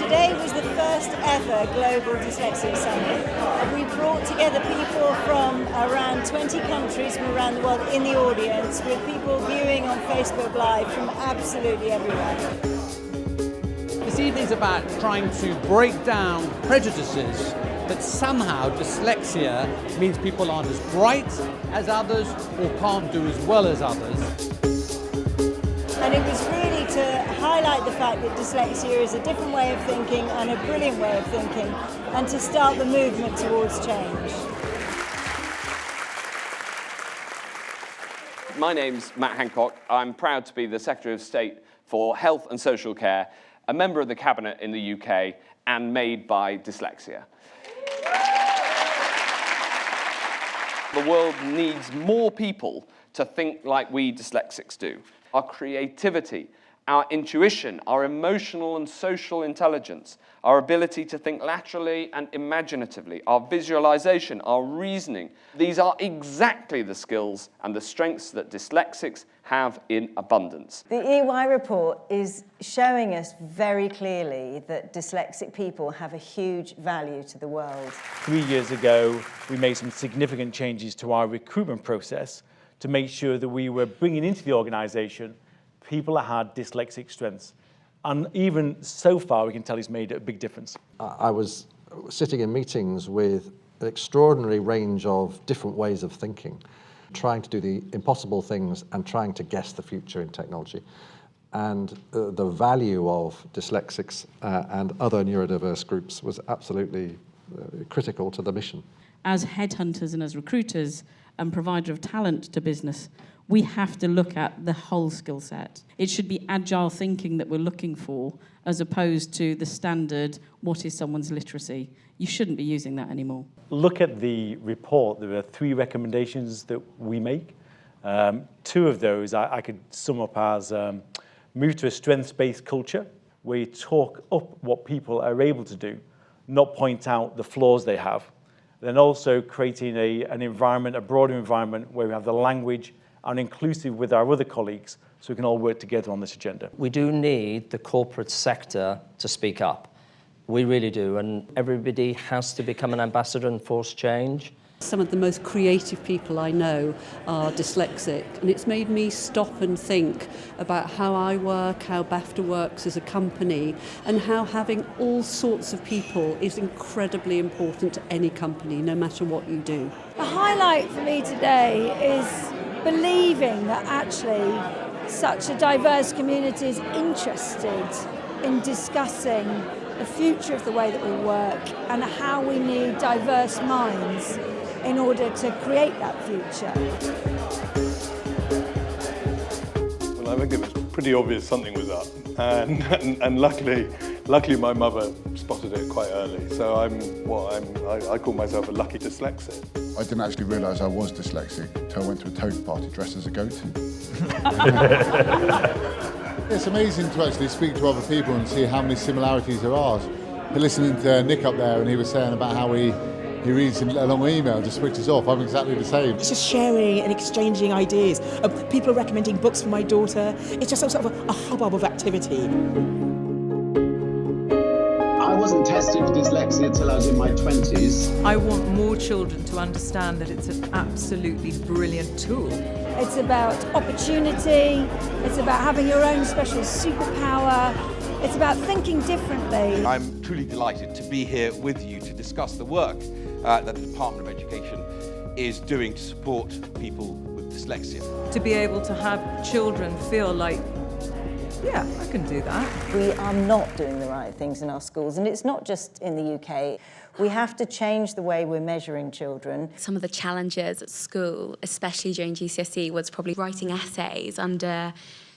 Today was the first ever Global Dyslexia Summit. We brought together people from around 20 countries from around the world in the audience, with people viewing on Facebook Live from absolutely everywhere. This evening's about trying to break down prejudices that somehow dyslexia means people aren't as bright as others or can't do as well as others. And it was really to highlight the fact that dyslexia is a different way of thinking and a brilliant way of thinking, and to start the movement towards change. My name's Matt Hancock. I'm proud to be the Secretary of State for Health and Social Care, a member of the Cabinet in the UK, and made by Dyslexia. The world needs more people to think like we dyslexics do. Our creativity, our intuition, our emotional and social intelligence, our ability to think laterally and imaginatively, our visualization, our reasoning. These are exactly the skills and the strengths that dyslexics have in abundance. The EY report is showing us very clearly that dyslexic people have a huge value to the world. 3 years ago, we made some significant changes to our recruitment process to make sure that we were bringing into the organisation people that had dyslexic strengths. And even so far, we can tell it's made a big difference. I was sitting in meetings with an extraordinary range of different ways of thinking, trying to do the impossible things and trying to guess the future in technology. And the value of dyslexics and other neurodiverse groups was absolutely critical to the mission. As headhunters and as recruiters and provider of talent to business, we have to look at the whole skill set. It should be agile thinking that we're looking for, as opposed to the standard, what is someone's literacy? You shouldn't be using that anymore. Look at the report. There are 3 recommendations that we make. 2 of those I could sum up as move to a strengths-based culture, where you talk up what people are able to do, not point out the flaws they have. Then also creating an environment, a broader environment, where we have the language and inclusive with our other colleagues, so we can all work together on this agenda. We do need the corporate sector to speak up. We really do, and everybody has to become an ambassador and force change. Some of the most creative people I know are dyslexic, and it's made me stop and think about how I work, how BAFTA works as a company, and how having all sorts of people is incredibly important to any company, no matter what you do. The highlight for me today is believing that actually such a diverse community is interested in discussing the future of the way that we work and how we need diverse minds in order to create that future. Well, I think it was pretty obvious something was up, and luckily my mother spotted it quite early. So I call myself a lucky dyslexic. I didn't actually realise I was dyslexic until I went to a toad party dressed as a goat. It's amazing to actually speak to other people and see how many similarities there are. But listening to Nick up there, and he was saying about how he reads a long email, just switches off. I'm exactly the same. It's just sharing and exchanging ideas. People are recommending books for my daughter. It's just sort of a hubbub of activity. I wasn't tested for dyslexia until I was in my 20s. I want more children to understand that it's an absolutely brilliant tool. It's about opportunity, it's about having your own special superpower, it's about thinking differently. I'm truly delighted to be here with you to discuss the work that the Department of Education is doing to support people with dyslexia. To be able to have children feel like, yeah, I can do that. We are not doing the right things in our schools, and it's not just in the UK. We have to change the way we're measuring children. Some of the challenges at school, especially during GCSE, was probably writing essays under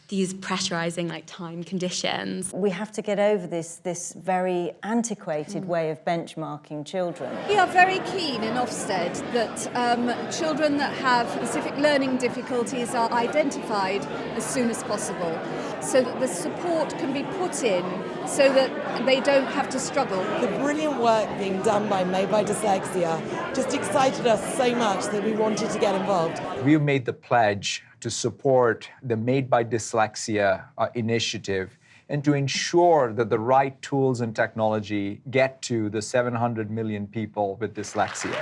these pressurising time conditions. We have to get over this very antiquated way of benchmarking children. We are very keen in Ofsted that children that have specific learning difficulties are identified as soon as possible, so that the support can be put in so that they don't have to struggle. The brilliant work being done by Made by Dyslexia just excited us so much that we wanted to get involved. We made the pledge to support the Made by Dyslexia initiative and to ensure that the right tools and technology get to the 700 million people with dyslexia.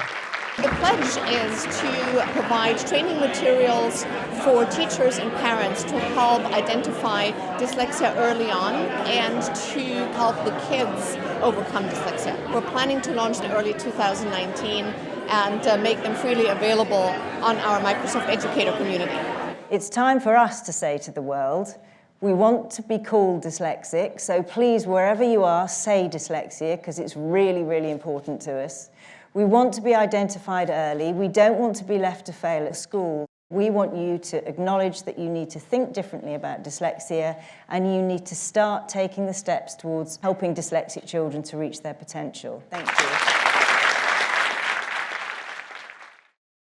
The pledge is to provide training materials for teachers and parents to help identify dyslexia early on and to help the kids overcome dyslexia. We're planning to launch in early 2019 and make them freely available on our Microsoft Educator community. It's time for us to say to the world, we want to be called dyslexic, so please, wherever you are, say dyslexia, because it's really, really important to us. We want to be identified early. We don't want to be left to fail at school. We want you to acknowledge that you need to think differently about dyslexia, and you need to start taking the steps towards helping dyslexic children to reach their potential. Thank you.